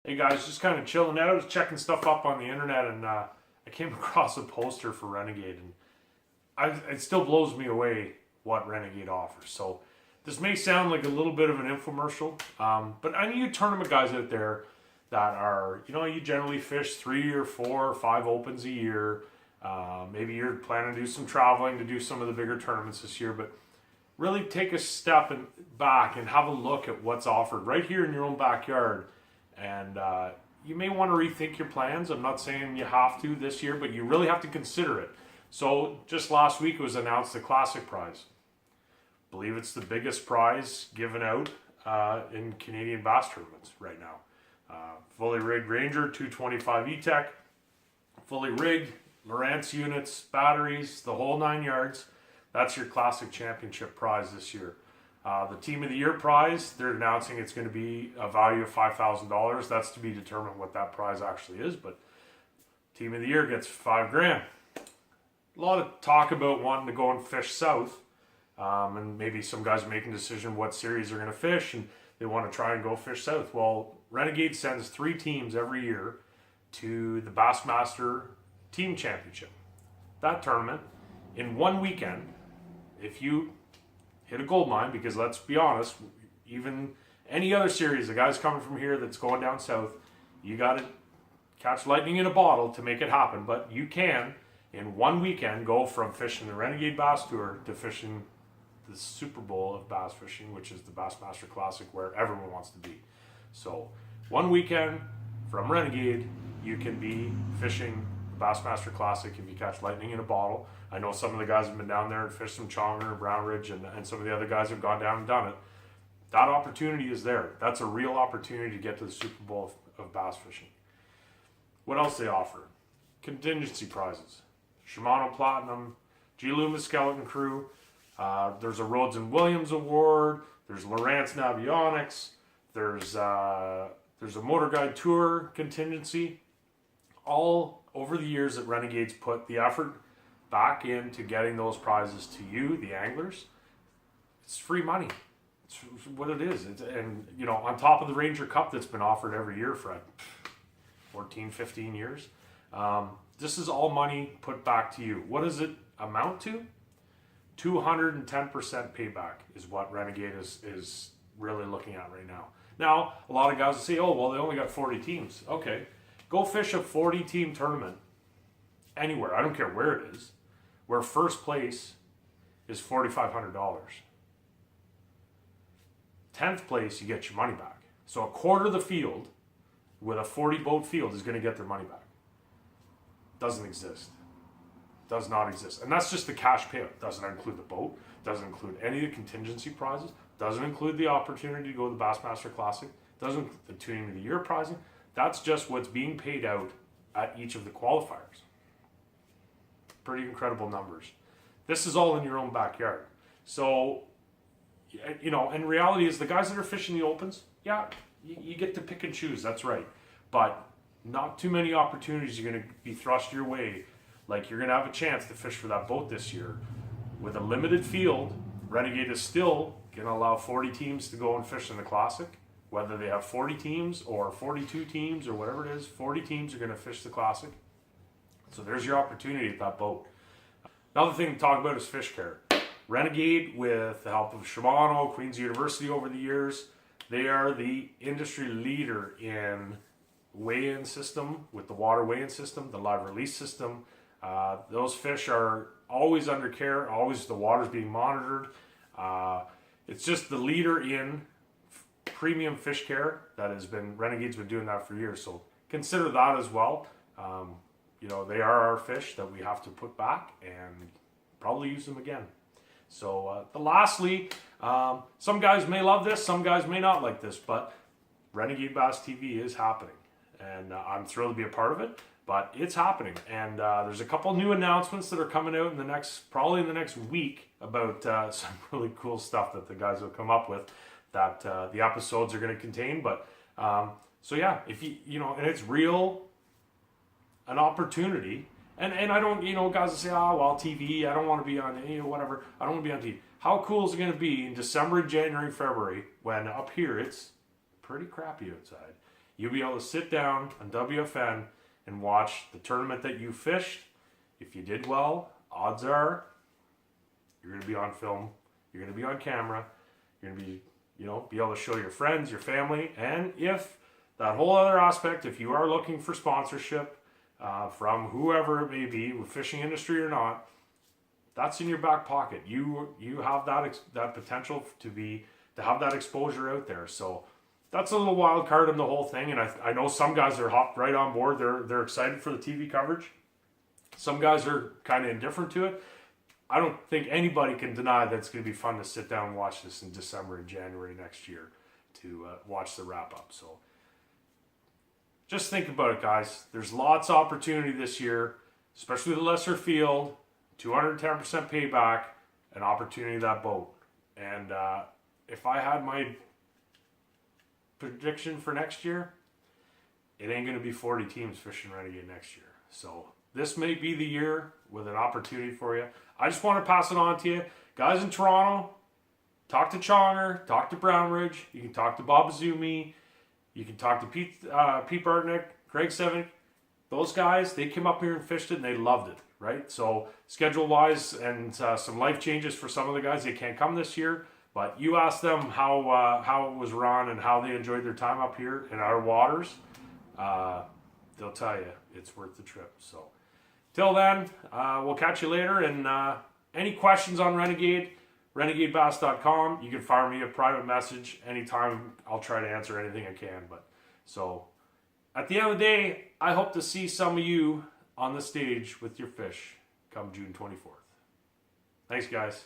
Hey guys, just kind of chilling out. I was checking stuff up on the internet, and I came across a poster for Renegade, and it still blows me away what Renegade offers. So this may sound like a little bit of an infomercial, but I need you tournament guys out there that are, you generally fish 3 or 4 or 5 opens a year. Maybe you're planning to do some traveling to do some of the bigger tournaments this year, but really take a step back and have a look at what's offered right here in your own backyard. And you may want to rethink your plans. I'm not saying you have to this year, but you really have to consider it. So just last week it was announced the Classic Prize. I believe it's the biggest prize given out in Canadian bass tournaments right now. Fully rigged Ranger 225 E-Tech, fully rigged, Lowrance units, batteries, the whole 9 yards. That's your Classic Championship prize this year. The Team of the Year prize, they're announcing it's going to be a value of $5,000. That's to be determined what that prize actually is, but Team of the Year gets $5,000. A lot of talk about wanting to go and fish south, and maybe some guys are making a decision what series they're going to fish, and they want to try and go fish south. Well, Renegade sends 3 teams every year to the Bassmaster Team Championship. That tournament, in one weekend, if you hit a gold mine, because let's be honest, even any other series, the guys coming from here that's going down south, you got to catch lightning in a bottle to make it happen. But you can, in one weekend, go from fishing the Renegade Bass Tour to fishing the Super Bowl of bass fishing, which is the Bassmaster Classic, where everyone wants to be. So one weekend from Renegade, you can be fishing the Bassmaster Classic if you catch lightning in a bottle. I know some of the guys have been down there and fished some Chonger and Brown Ridge, and some of the other guys have gone down and done it. That opportunity is there. That's a real opportunity to get to the Super Bowl of bass fishing. What else they offer? Contingency prizes. Shimano Platinum, G. Loomis Skeleton Crew. There's a Rhodes and Williams Award. There's Lowrance Navionics. There's a Motor Guide Tour contingency. All over the years that Renegade's put the effort back into getting those prizes to you, the anglers. It's free money. It's what it is. And on top of the Ranger Cup that's been offered every year for 14, 15 years, this is all money put back to you. What does it amount to? 210% payback is what Renegade is really looking at right now. Now, a lot of guys will say, oh, well, they only got 40 teams. Okay, go fish a 40-team tournament anywhere. I don't care where it is, where first place is $4,500. 10th place, you get your money back. So a quarter of the field with a 40-boat field is going to get their money back. Doesn't exist. Does not exist. And that's just the cash payout. Doesn't include the boat. Doesn't include any of the contingency prizes. Doesn't include the opportunity to go to the Bassmaster Classic. Doesn't include the Team of the Year prizing. That's just what's being paid out at each of the qualifiers. Pretty incredible numbers. This is all in your own backyard. So, and reality is the guys that are fishing the opens, yeah, you get to pick and choose. That's right. But not too many opportunities are going to be thrust your way. Like, you're going to have a chance to fish for that boat this year. With a limited field, Renegade is still going to allow 40 teams to go and fish in the Classic. Whether they have 40 teams or 42 teams or whatever it is, 40 teams are going to fish the Classic. So there's your opportunity at that boat. Another thing to talk about is fish care. Renegade, with the help of Shimano, Queen's University over the years, they are the industry leader in weigh-in system, with the water weigh-in system, the live release system. Those fish are always under care, always the water's being monitored. It's just the leader in premium fish care that has been, Renegade's been doing that for years. So consider that as well. They are our fish that we have to put back and probably use them again. So lastly, some guys may love this, some guys may not like this, but Renegade Bass TV is happening. And I'm thrilled to be a part of it. But it's happening, and there's a couple new announcements that are coming out probably in the next week, about some really cool stuff that the guys will come up with that the episodes are going to contain. But so yeah, if and it's real, an opportunity, and I don't, guys will say, TV, I don't want to be on, whatever, I don't want to be on TV. How cool is it going to be in December, January, February, when up here it's pretty crappy outside? you'll be able to sit down on WFN and watch the tournament that you fished. If you did well, odds are you're going to be on film, you're going to be on camera, you're going to be, be able to show your friends, your family, and if that whole other aspect, if you are looking for sponsorship from whoever it may be, with fishing industry or not, that's in your back pocket. You have that potential to have that exposure out there. So that's a little wild card in the whole thing. And I know some guys are hopped right on board. They're excited for the TV coverage. Some guys are kind of indifferent to it. I don't think anybody can deny that it's going to be fun to sit down and watch this in December and January next year to watch the wrap up. So just think about it, guys. There's lots of opportunity this year, especially the lesser field, 210% payback, an opportunity of that boat. And if I had my prediction for next year, it ain't going to be 40 teams fishing Renegade next year. So this may be the year with an opportunity for you. I just want to pass it on to you. Guys in Toronto, talk to Chonger, talk to Brownridge. You can talk to Bob Azumi. You can talk to Pete Bartnick, Craig Seven. Those guys, they came up here and fished it and they loved it, right? So schedule-wise and some life changes for some of the guys, they can't come this year. But you ask them how it was run and how they enjoyed their time up here in our waters. They'll tell you it's worth the trip. So till then, we'll catch you later. And any questions on Renegade, renegadebass.com. You can fire me a private message anytime. I'll try to answer anything I can. But so at the end of the day, I hope to see some of you on the stage with your fish come June 24th. Thanks, guys.